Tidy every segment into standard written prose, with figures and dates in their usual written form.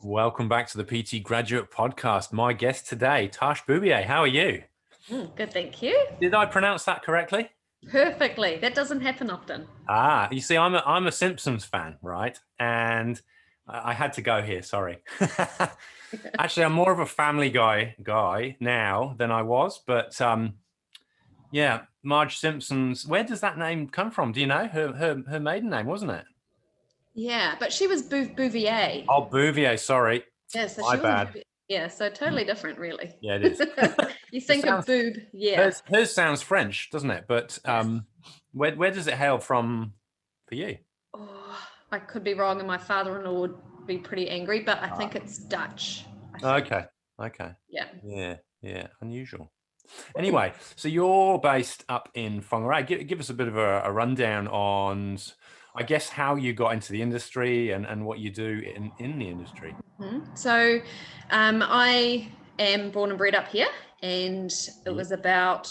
Welcome back to the PT Graduate Podcast. My guest today, Tarsh Boobyer. How are you? Good, thank you. Did I pronounce that correctly? Perfectly. That doesn't happen often. You see, I'm a Simpsons fan, right? And I had to go here. Sorry. Actually, I'm more of a Family Guy guy now than I was, but yeah, Marge Simpson's. Where does that name come from? Do you know her maiden name, wasn't it? Yeah, but she was Bouvier. Oh, Bouvier. Sorry, Yeah, so my she wasn't. bad. Yeah, so totally different, really. Yeah, it is. You think of boob, yeah. Hers sounds French, doesn't it? But Yes. where does it hail from for you? Oh, I could be wrong, and my father-in-law would be pretty angry, but I think it's Dutch. I think. Okay. Yeah. Yeah. Unusual. Anyway, so you're based up in Whangarei. Give us a bit of a rundown on, I guess, how you got into the industry and what you do in the industry. So I am born and bred up here, and it was about,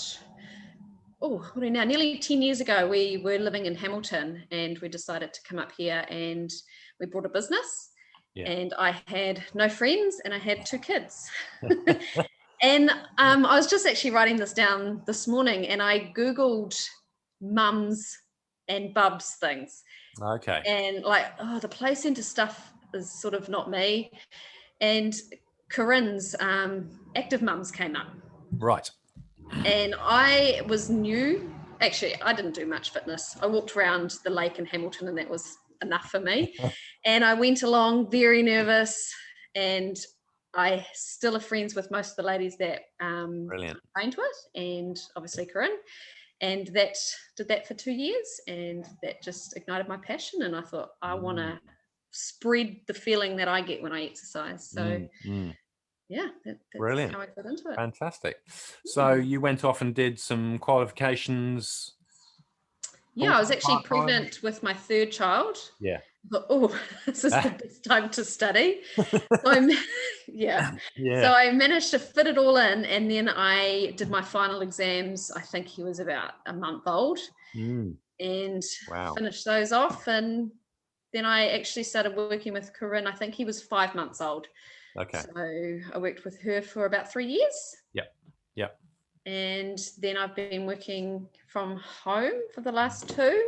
what are we now? Nearly 10 years ago, we were living in Hamilton, and we decided to come up here, and we brought a business. Yeah. And I had no friends, and I had 2 kids. And I was just actually writing this down this morning, and I Googled mums and bubs things. Okay. And the play centre stuff is sort of not me. And Corinne's active mums came up. Right. And I was new. Actually, I didn't do much fitness. I walked around the lake in Hamilton, and that was enough for me. And I went along very nervous, and I still are friends with most of the ladies that I trained with, and obviously Corinne. And that did that for 2 years, and that just ignited my passion. And I thought, I want to spread the feeling that I get when I exercise. So yeah, that's brilliant. how I got into it. Fantastic. So you went off and did some qualifications. Yeah, I was actually pregnant with my 3rd child. Yeah. But, this is the best time to study. So So I managed to fit it all in, and then I did my final exams. I think he was about a month old, and finished those off. And then I actually started working with Corinne. I think he was 5 months old. Okay. So I worked with her for about 3 years. Yep. And then I've been working from home for the last 2.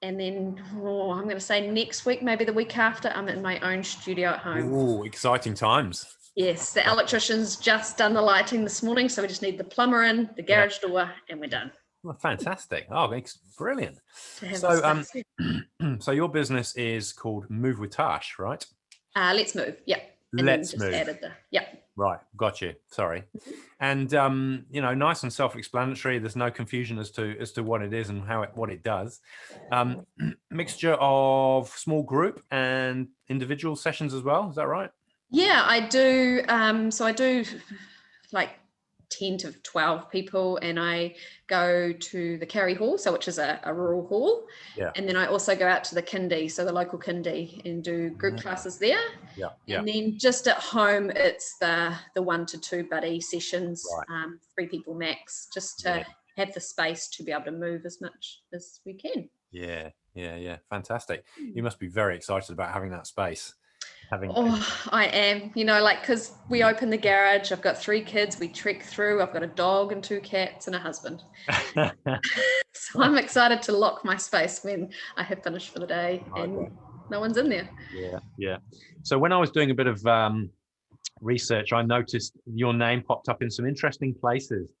And then, I'm going to say next week, maybe the week after, I'm in my own studio at home. Ooh, exciting times. Yes, the electrician's just done the lighting this morning, so we just need the plumber in, the garage door, and we're done. Well, fantastic. Oh, it's brilliant. So, so your business is called Move with Tarsh, right? Let's Move, yeah. And Let's Move. Right, got you. Sorry. And nice and self-explanatory. There's no confusion as to what it is and what it does. Mixture of small group and individual sessions as well. Is that right? Yeah, I do. So I do like 10 to 12 people, and I go to the Carry Hall, which is a rural hall. Yeah. And then I also go out to the kindy, so the local kindy, and do group classes there. Yeah. And then just at home, it's the 1 to 2 buddy sessions, 3 people max, just to have the space to be able to move as much as we can. Yeah. Fantastic. You must be very excited about having that space. I am, because we open the garage. I've got 3 kids. We trek through. I've got a dog and 2 cats and a husband. So I'm excited to lock my space when I have finished for the day and no one's in there. Yeah. So when I was doing a bit of research, I noticed your name popped up in some interesting places.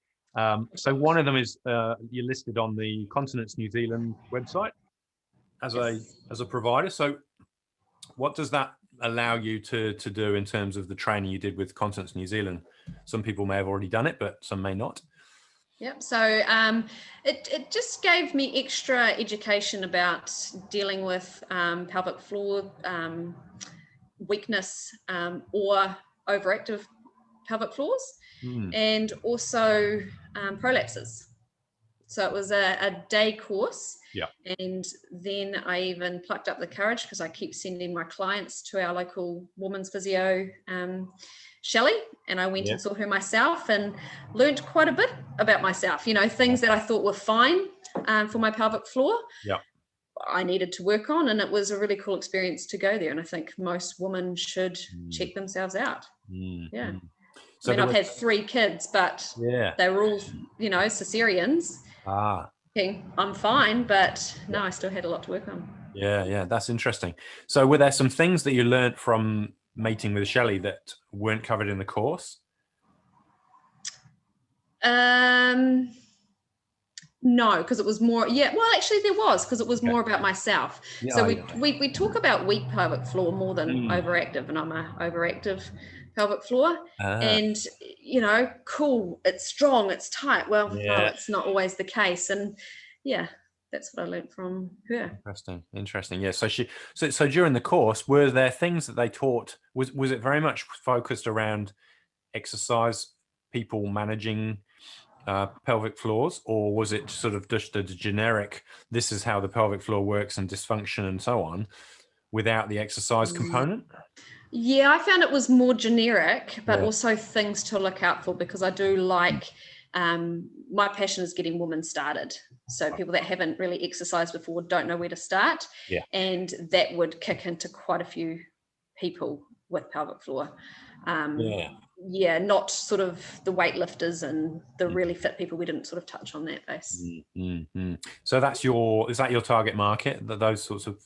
So one of them is you're listed on the Continence New Zealand website as a provider. So what does that allow you to do in terms of the training you did with Continence New Zealand? Some people may have already done it, but some may not. Yep. So it just gave me extra education about dealing with pelvic floor weakness or overactive pelvic floors, and also prolapses. So it was a day course. Yeah. And then I even plucked up the courage, because I keep sending my clients to our local women's physio, Shelley, and I went and saw her myself and learned quite a bit about myself, things that I thought were fine for my pelvic floor. Yeah. I needed to work on, and it was a really cool experience to go there. And I think most women should check themselves out. Yeah. So I mean, I've had 3 kids, but they were all, cesareans. I'm fine, but no, I still had a lot to work on. Yeah, that's interesting. So were there some things that you learned from mating with Shelley that weren't covered in the course? No, because it was more, well, actually there was, because it was more about myself. So we talk about weak pelvic floor more than overactive, and I'm a overactive pelvic floor. And, cool, it's strong, it's tight. Well, no, it's not always the case. And that's what I learned from her. Interesting. Yeah. So during the course, were there things that they taught? Was it very much focused around exercise, people managing pelvic floors, or was it sort of just a generic, this is how the pelvic floor works and dysfunction and so on, without the exercise component? Yeah, I found it was more generic, but also things to look out for, because I do like, my passion is getting women started. So people that haven't really exercised before don't know where to start. And that would kick into quite a few people with pelvic floor. Not sort of the weightlifters and the really fit people. We didn't sort of touch on that base. So is that your target market, those sorts of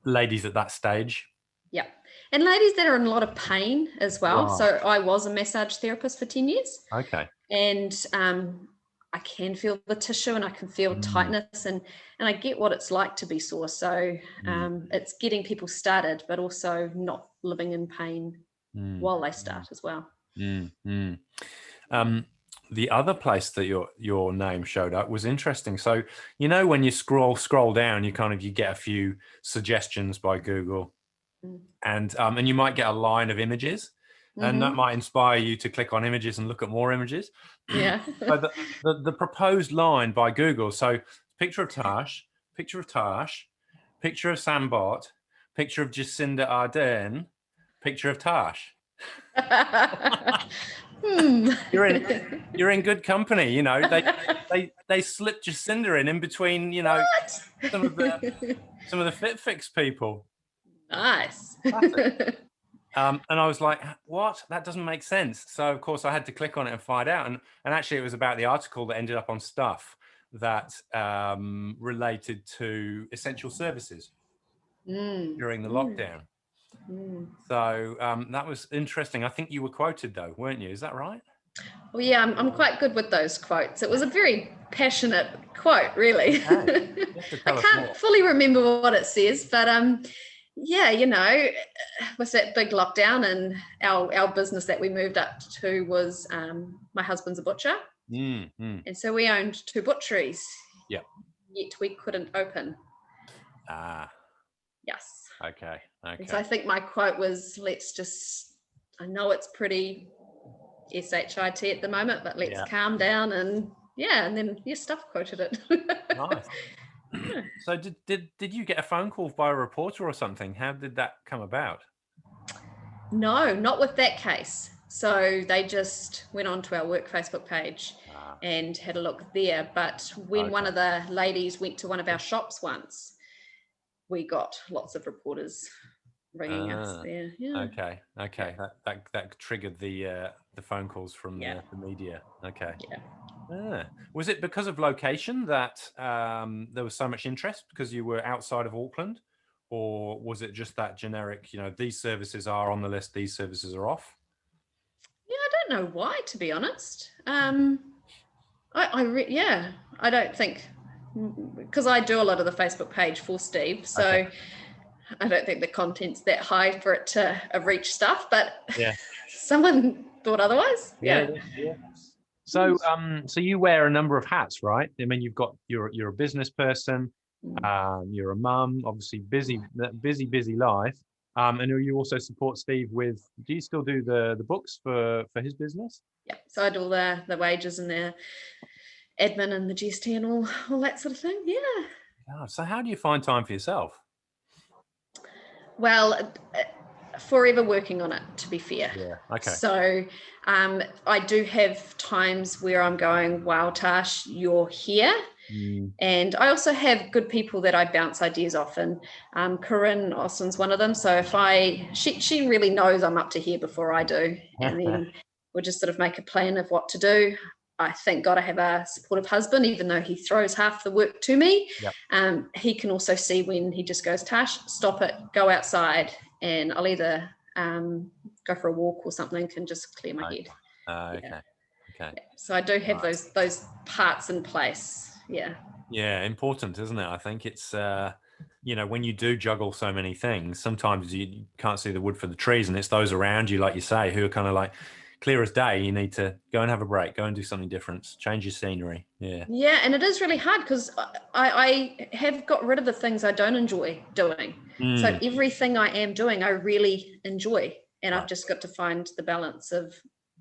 ladies at that stage? Yeah. And ladies that are in a lot of pain as well. So I was a massage therapist for 10 years. Okay. And I can feel the tissue, and I can feel tightness, and I get what it's like to be sore. So it's getting people started, but also not living in pain while they start as well. The other place that your name showed up was interesting. So, when you scroll down, you get a few suggestions by Google, and you might get a line of images, and that might inspire you to click on images and look at more images. Yeah. So the proposed line by Google. So picture of Tarsh, picture of Sambot, picture of Jacinda Ardern, picture of Tarsh. You're in good company. They slipped Jacinda in between. Some of the Fit Fix people. Nice. And I was like, what? That doesn't make sense. So of course I had to click on it and find out. And actually it was about the article that ended up on Stuff that related to essential services during the lockdown. So that was interesting. I think you were quoted though, weren't you? Is that right? Well, yeah, I'm quite good with those quotes. It was a very passionate quote, really. I can't fully remember what it says, but was that big lockdown, and our business that we moved up to was my husband's a butcher. And so we owned 2 butcheries. Yet we couldn't open. Yes. Okay. And so I think my quote was, I know it's pretty SHIT at the moment, but let's calm down, and then Stuff quoted it. Nice. So did you get a phone call by a reporter or something? How did that come about? No, not with that case. So they just went on to our work Facebook page and had a look there. But when one of the ladies went to one of our shops once, we got lots of reporters ringing us there. Okay. That triggered the phone calls from the media. Okay. Was it because of location that there was so much interest because you were outside of Auckland, or was it just that generic, these services are on the list, these services are off? I don't know why, to be honest. I don't think, because I do a lot of the Facebook page for Steve, so I don't think the content's that high for it to have reached Stuff, but someone thought otherwise. So you wear a number of hats, right? I mean, you're a business person, you're a mum, obviously busy life. And you also support Steve with, do you still do the books for his business? Yeah, so I do all the wages and the admin and the GST and all that sort of thing. So how do you find time for yourself? Well, forever working on it, to be fair. So I do have times where I'm going, wow, Tarsh, you're here. And I also have good people that I bounce ideas off, and Corinne Austin's one of them. So if she really knows I'm up to here before I do, and then we'll just sort of make a plan of what to do. I thank God I have a supportive husband, even though he throws half the work to me. Yep. He can also see when he just goes, Tash, stop it, go outside, and I'll either go for a walk or something and just clear my head. Okay. Yeah. So I do have those parts in place. Yeah, important, isn't it? I think it's when you do juggle so many things, sometimes you can't see the wood for the trees, and it's those around you, like you say, who are kind of like clear as day. You need to go and have a break, go and do something different, change your scenery. Yeah, and it is really hard because I have got rid of the things I don't enjoy doing. So everything I am doing I really enjoy, and I've just got to find the balance of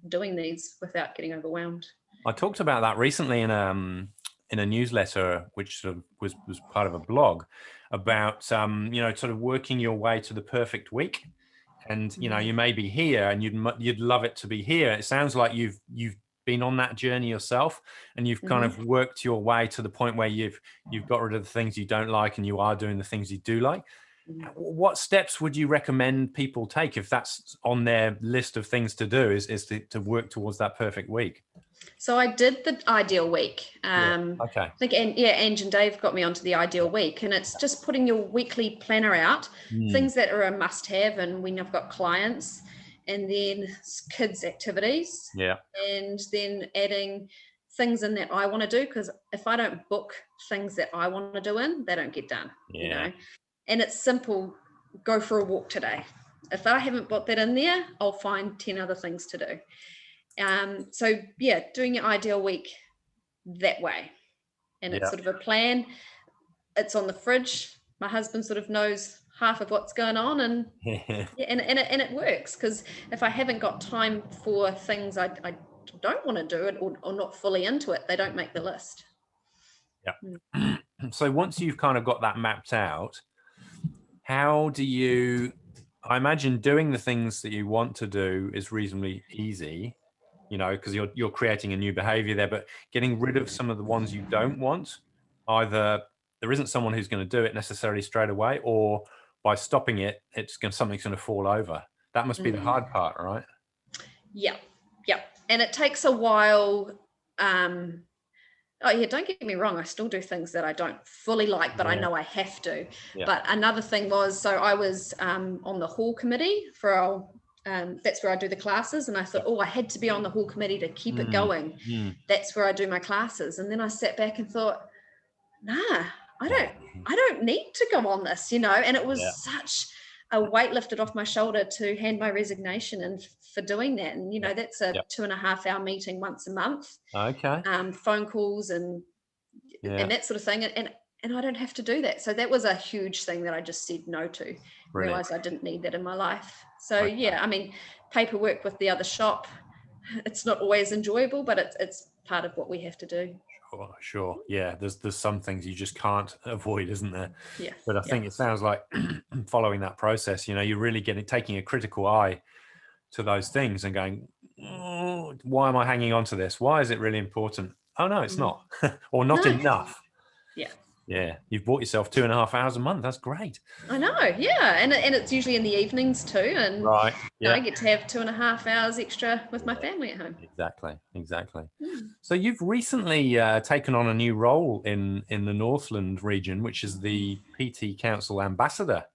doing these without getting overwhelmed. I talked about that recently in a newsletter, which sort of was part of a blog, about sort of working your way to the perfect week. And you may be here, and you'd love it to be here. It sounds like you've been on that journey yourself, and you've kind of worked your way to the point where you've got rid of the things you don't like, and you are doing the things you do like. What steps would you recommend people take if that's on their list of things to do, is to work towards that perfect week? So I did the ideal week. Okay. I think, Ange and Dave got me onto the ideal week, and it's just putting your weekly planner out, things that are a must-have, and when I've got clients, and then kids' activities, and then adding things in that I want to do, because if I don't book things that I want to do in, they don't get done. And it's simple. Go for a walk today. If I haven't got that in there, I'll find 10 other things to do. So doing your ideal week that way, and it's sort of a plan. It's on the fridge. My husband sort of knows half of what's going on, and it works, because if I haven't got time for things I don't want to do it, or not fully into it, they don't make the list. So once you've kind of got that mapped out, how do you? I imagine doing the things that you want to do is reasonably easy, because you're creating a new behavior there, but getting rid of some of the ones you don't want, either there isn't someone who's going to do it necessarily straight away, or by stopping it, something's going to fall over. That must be the hard part, right? Yeah. And it takes a while. Don't get me wrong, I still do things that I don't fully like, but I know I have to. But another thing was, so I was on the hall committee for our that's where I do the classes, and I thought, I had to be on the hall committee to keep it going. That's where I do my classes. And then I sat back and thought, I don't need to go on this, and it was such a weight lifted off my shoulder to hand my resignation and for doing that. And that's a 2.5 hour meeting once a month. Phone calls and that sort of thing, and I don't have to do that. So that was a huge thing that I just said no to. Realized I didn't need that in my life. So I mean, paperwork with the other shop, it's not always enjoyable, but it's part of what we have to do. Sure. Yeah, there's some things you just can't avoid, isn't there? Yeah. But I think it sounds like following that process, you're really taking a critical eye to those things and going, why am I hanging on to this? Why is it really important? Oh no, it's not, or not enough. Yeah, you've bought yourself 2.5 hours a month. That's great. I know, and it's usually in the evenings too, and I get to have 2.5 hours extra with my family at home. Exactly. So you've recently taken on a new role in the Northland region, which is the PT Council ambassador.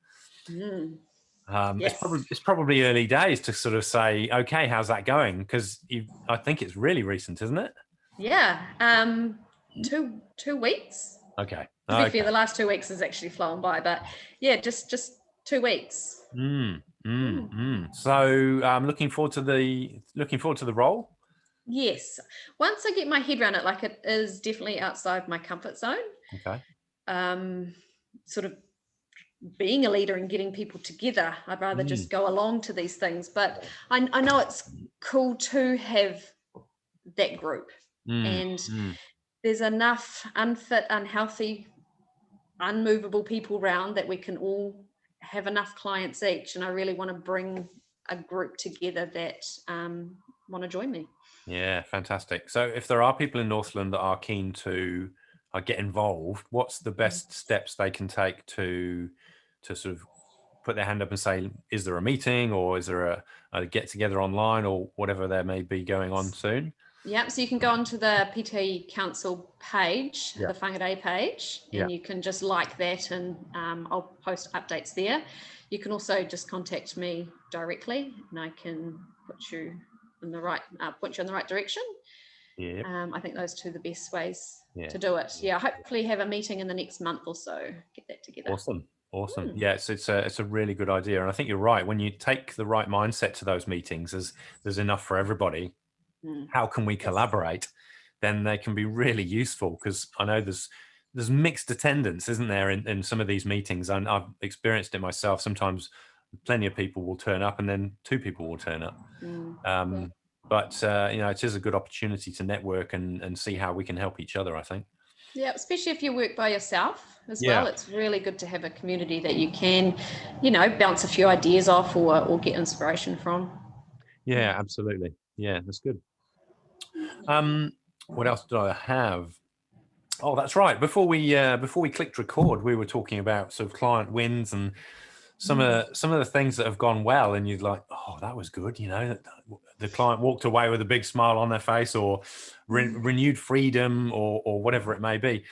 It's probably early days to sort of say, okay, how's that going? Because I think it's really recent, isn't it? Yeah, 2 weeks. Okay. To be fair, the last 2 weeks has actually flown by, but just 2 weeks. So I'm looking forward to the role. Yes, once I get my head around it, like, it is definitely outside my comfort zone. Okay. Sort of being a leader and getting people together, I'd rather just go along to these things, but I know it's cool to have that group, and there's enough unfit, unhealthy, unmovable people around that we can all have enough clients each, and I really want to bring a group together that want to join me. Yeah, fantastic. So if there are people in Northland that are keen to get involved, what's the best steps they can take to sort of put their hand up and say, is there a meeting, or is there a get together online, or whatever there may be going on soon? Yep, so you can go onto the PT Council page, Yeah. the Whangarei page, and you can just like that, and I'll post updates there. You can also just contact me directly, and I can put you in the right direction. Yeah. I think those two are the best ways to do it. Yeah, hopefully have a meeting in the next month or so, get that together. Awesome. Yeah, it's a really good idea, and I think you're right. When you take the right mindset to those meetings, there's enough for everybody. How can we collaborate? Then they can be really useful, because I know there's mixed attendance, isn't there, in some of these meetings, and I've experienced it myself. Sometimes plenty of people will turn up, and then 2 people will turn up. But it is a good opportunity to network and see how we can help each other, I think. Yeah, especially if you work by yourself as well. It's really good to have a community that you can, bounce a few ideas off or get inspiration from. Yeah, absolutely. Yeah, that's good. What else did I have? Oh, that's right. Before we clicked record, we were talking about sort of client wins and some of the things that have gone well, and you're like, oh, that was good. The client walked away with a big smile on their face, or renewed freedom, or whatever it may be.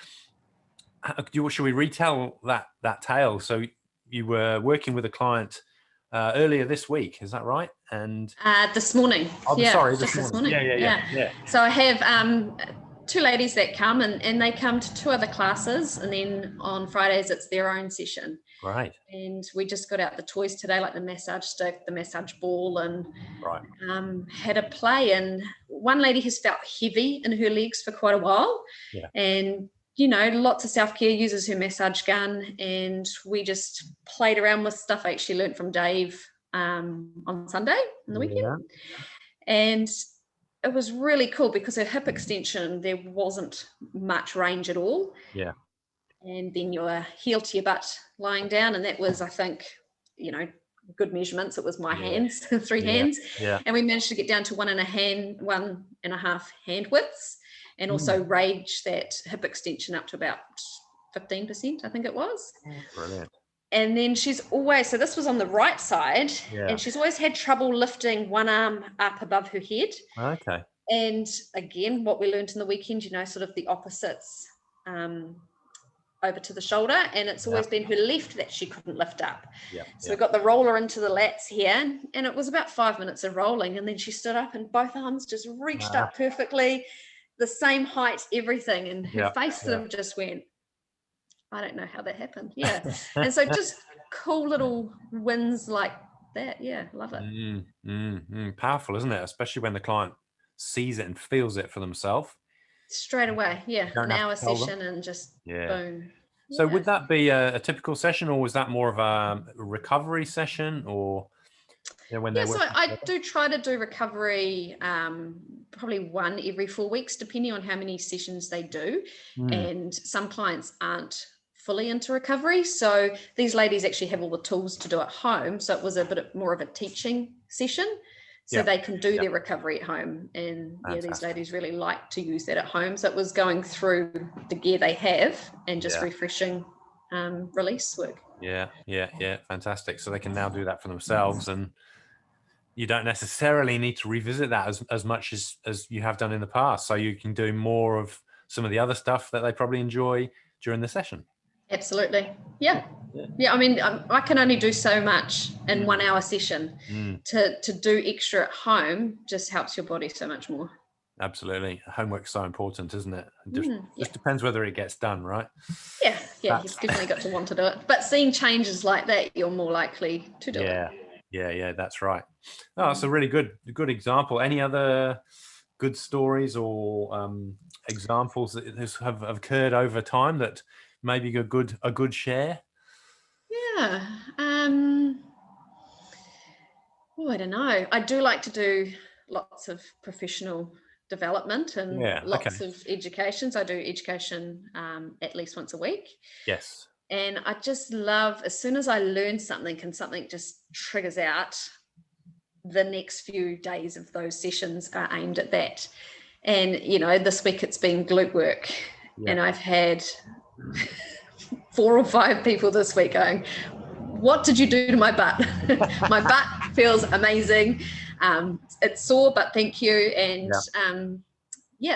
Should we retell that tale? So you were working with a client earlier this week, is that right? And this morning. This morning. Yeah. So I have 2 ladies that come, and they come to 2 other classes, and then on Fridays it's their own session. Right. And we just got out the toys today, like the massage stick, the massage ball, and had a play. And one lady has felt heavy in her legs for quite a while. Yeah. And lots of self-care, uses her massage gun, and we just played around with stuff I actually learned from Dave on Sunday on the weekend. And it was really cool because her hip extension, there wasn't much range at all. Yeah. And then your heel to your butt lying down, and that was, I think, good measurements. It was my hands, 3 hands. Yeah. And we managed to get down to 1.5 hand widths, and also range that hip extension up to about 15%, I think it was. Brilliant. And then she's always, so this was on the right side, and she's always had trouble lifting one arm up above her head. Okay. And again, what we learned in the weekend, sort of the opposites over to the shoulder, and it's always been her left that she couldn't lift up. So we got the roller into the lats here, and it was about 5 minutes of rolling, and then she stood up and both arms just reached up perfectly, the same height, everything, and her face sort of just went, I don't know how that happened. And so just cool little wins like that. Love it. Powerful, isn't it? Especially when the client sees it and feels it for themselves. Straight away, an hour session and just boom. So would that be a typical session, or was that more of a recovery session, or when they so I do try to do recovery probably 1 every 4 weeks, depending on how many sessions they do. And some clients aren't fully into recovery, so these ladies actually have all the tools to do at home, so it was a bit more of a teaching session. So they can do their recovery at home. And these ladies really like to use that at home. So it was going through the gear they have and just refreshing release work. Yeah. Fantastic. So they can now do that for themselves, and you don't necessarily need to revisit that as much as you have done in the past. So you can do more of some of the other stuff that they probably enjoy during the session. Absolutely. Yeah. I mean, I can only do so much in 1 hour session. To do extra at home just helps your body so much more. Absolutely. Homework's so important, isn't it? Just depends whether it gets done, right? You've definitely got to want to do it. But seeing changes like that, you're more likely to do it. Yeah, that's right. Oh, it's a really good example. Any other good stories or examples that have occurred over time that maybe a good share? I don't know. I do like to do lots of professional development and lots of education. So I do education at least once a week. Yes. And I just love, as soon as I learn something and something just triggers out, the next few days of those sessions are aimed at that. And, this week it's been glute work. And I've had 4 or 5 people this week going, what did you do to my butt? My butt feels amazing. It's sore, but thank you. And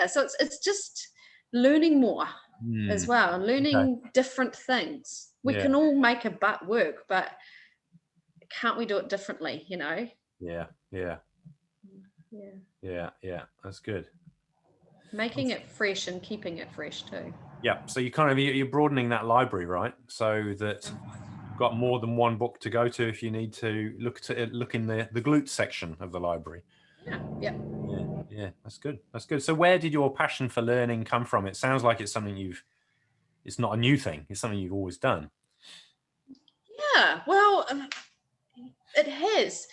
so it's just learning more as well, learning different things. We can all make a butt work, but can't we do it differently, you know? Yeah. That's good. Making it fresh and keeping it fresh too. Yeah. So you're broadening that library, right? So that you've got more than one book to go to if you need to look in the glutes section of the library. Yeah. That's good. So where did your passion for learning come from? It sounds like it's something it's not a new thing. It's something you've always done. Yeah. Well, it has.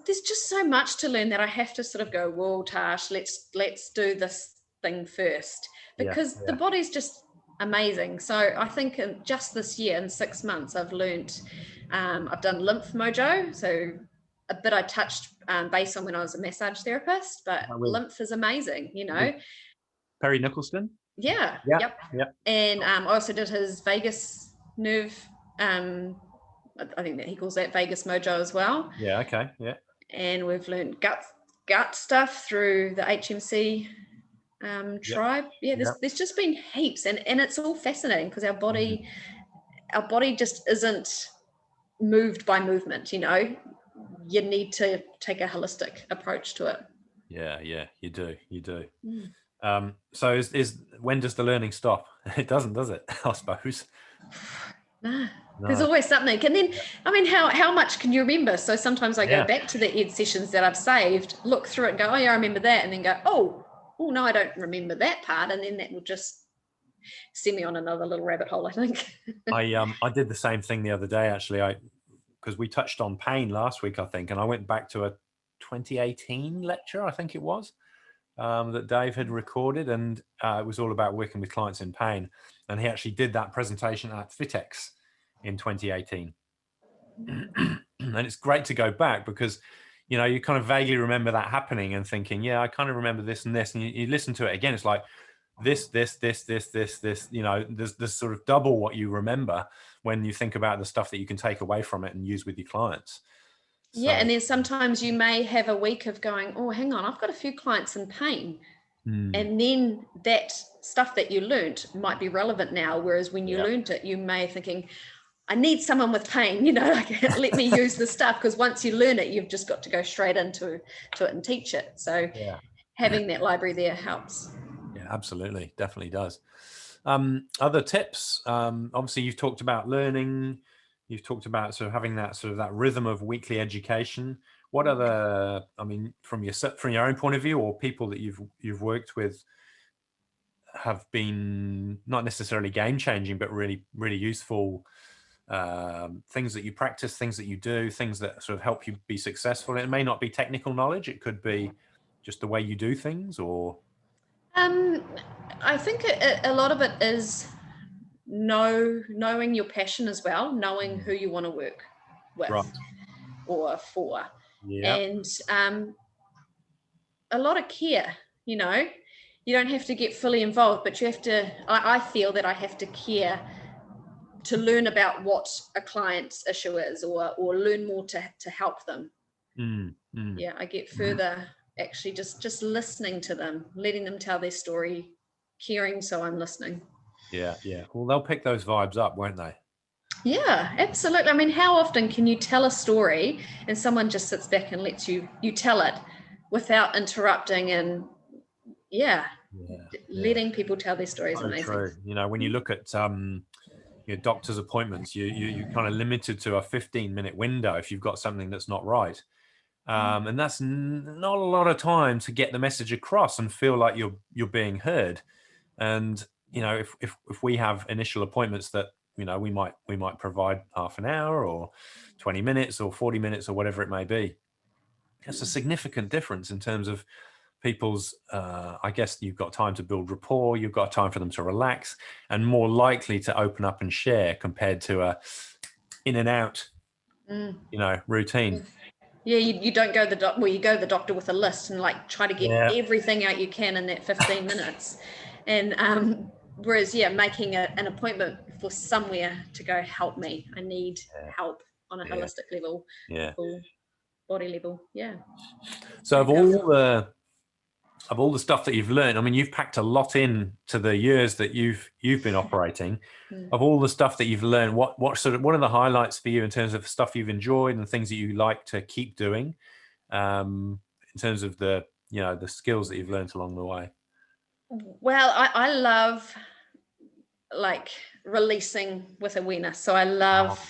There's just so much to learn that I have to sort of go, whoa, Tarsh, let's do this thing first, because the body's just amazing. So I think just this year, in 6 months, I've learned, I've done lymph mojo, so a bit I touched base on when I was a massage therapist, but lymph is amazing, you know. Perry Nicholson? Yeah. And I also did his vagus nerve, I think that he calls that vagus mojo as well. Yeah, okay, yeah. And we've learned gut stuff through the HMC tribe. There's just been heaps, and it's all fascinating because our body just isn't moved by movement, you know. You need to take a holistic approach to it. Yeah, you do. So is when does the learning stop? It doesn't, does it? I suppose. No. There's always something. And then, I mean, how much can you remember? So sometimes I go back to the ed sessions that I've saved, look through it and go, oh yeah, I remember that. And then go, oh no, I don't remember that part. And then that will just send me on another little rabbit hole, I think. I did the same thing the other day, actually. Because we touched on pain last week, I think, and I went back to a 2018 lecture, I think it was, that Dave had recorded, and it was all about working with clients in pain. And he actually did that presentation at FitX in 2018. And it's great to go back because, you know, you kind of vaguely remember that happening and thinking, yeah, I kind of remember this and this. And you listen to it again, it's like this, you know, there's sort of double what you remember when you think about the stuff that you can take away from it and use with your clients. So, and then sometimes you may have a week of going, oh, hang on, I've got a few clients in pain. And then that stuff that you learnt might be relevant now. Whereas when you learnt it, you may be thinking, I need someone with pain, you know, like, let me use the stuff. Because once you learn it, you've just got to go straight into it and teach it. So having that library there helps. Yeah, absolutely. Definitely does. Other tips? Obviously, you've talked about learning. You've talked about sort of having that rhythm of weekly education. What other, I mean, from your own point of view, or people that you've worked with, have been not necessarily game changing, but really, really useful things that you practice, things that you do, things that sort of help you be successful? It may not be technical knowledge. It could be just the way you do things, or. I think a lot of it is knowing your passion as well, knowing who you want to work with or for. And a lot of care, you know. You don't have to get fully involved, but you have to, I feel that I have to care to learn about what a client's issue is, or learn more to help them. Yeah, I get further actually just listening to them, letting them tell their story, caring, so I'm listening. Yeah. Well, they'll pick those vibes up, won't they? Yeah, absolutely. I mean, how often can you tell a story and someone just sits back and lets you tell it without interrupting, and letting people tell their stories. So amazing. True. You know, when you look at your doctor's appointments, you kind of limited to a 15-minute window if you've got something that's not right. And that's not a lot of time to get the message across and feel like you're being heard. And, you know, if we have initial appointments that, you know, we might provide half an hour or 20 minutes or 40 minutes or whatever it may be, it's a significant difference in terms of people's, I guess you've got time to build rapport, you've got time for them to relax, and more likely to open up and share compared to a in and out, you know, routine. Yeah, you don't go you go to the doctor with a list and like try to get everything out you can in that 15 minutes. And whereas, yeah, making an appointment for somewhere to go help me. I need help on a holistic level, full body level. Yeah. So of all the stuff that you've learned, I mean, you've packed a lot in to the years that you've been operating. Of all the stuff that you've learned, what are the highlights for you in terms of stuff you've enjoyed and things that you like to keep doing, in terms of the skills that you've learned along the way? Well, I love like releasing with awareness. So I love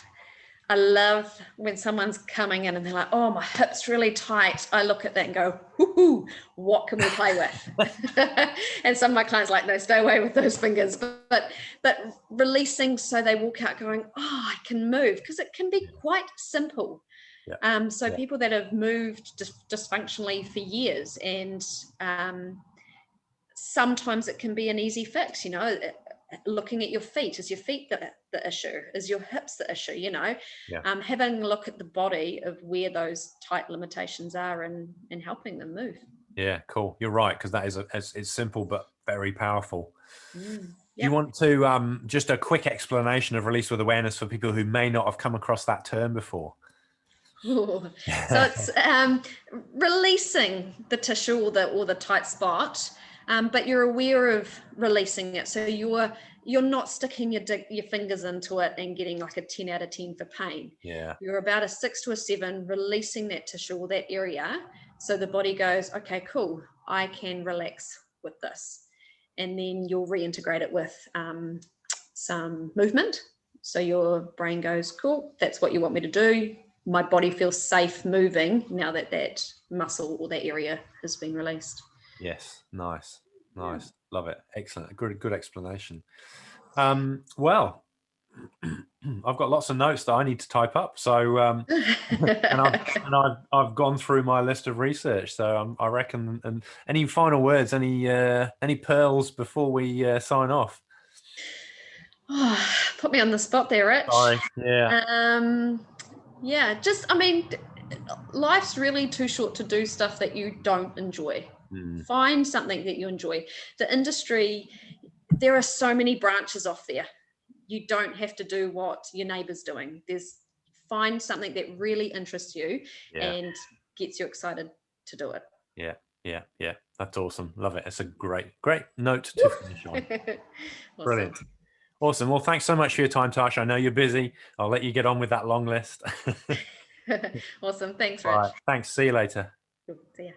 when someone's coming in and they're like, oh, my hip's really tight. I look at that and go, whoo, what can we play with? And some of my clients are like, no, stay away with those fingers. But releasing so they walk out going, oh, I can move, because it can be quite simple. People that have moved dysfunctionally for years, and sometimes it can be an easy fix, looking at your feet. Is your feet the issue? Is your hips the issue? Having a look at the body of where those tight limitations are, and helping them move. Yeah, cool. You're right, because that is it's simple but very powerful. Yep. Do you want to just a quick explanation of release with awareness for people who may not have come across that term before? So it's releasing the tissue or the tight spot, but you're aware of releasing it. So you're not sticking your fingers into it and getting like a 10 out of 10 for pain. Yeah. You're about a 6 to a 7, releasing that tissue or that area. So the body goes, okay, cool, I can relax with this. And then you'll reintegrate it with some movement. So your brain goes, cool, that's what you want me to do. My body feels safe moving now that muscle or that area has been released. Yes, nice. Love it. Excellent. Good explanation. Well, I've got lots of notes that I need to type up. So, I've gone through my list of research. So I reckon. And any final words? Any pearls before we sign off? Oh, put me on the spot there, Rich. Sorry. Yeah. Life's really too short to do stuff that you don't enjoy. Find something that you enjoy. The industry, there are so many branches off there. You don't have to do what your neighbour's doing. Find something that really interests you and gets you excited to do it. Yeah. That's awesome. Love it. It's a great note to finish on. Awesome. Brilliant. Awesome. Well, thanks so much for your time, Tarsh. I know you're busy. I'll let you get on with that long list. Awesome. Thanks, Rich. All right. Thanks. See you later. See ya.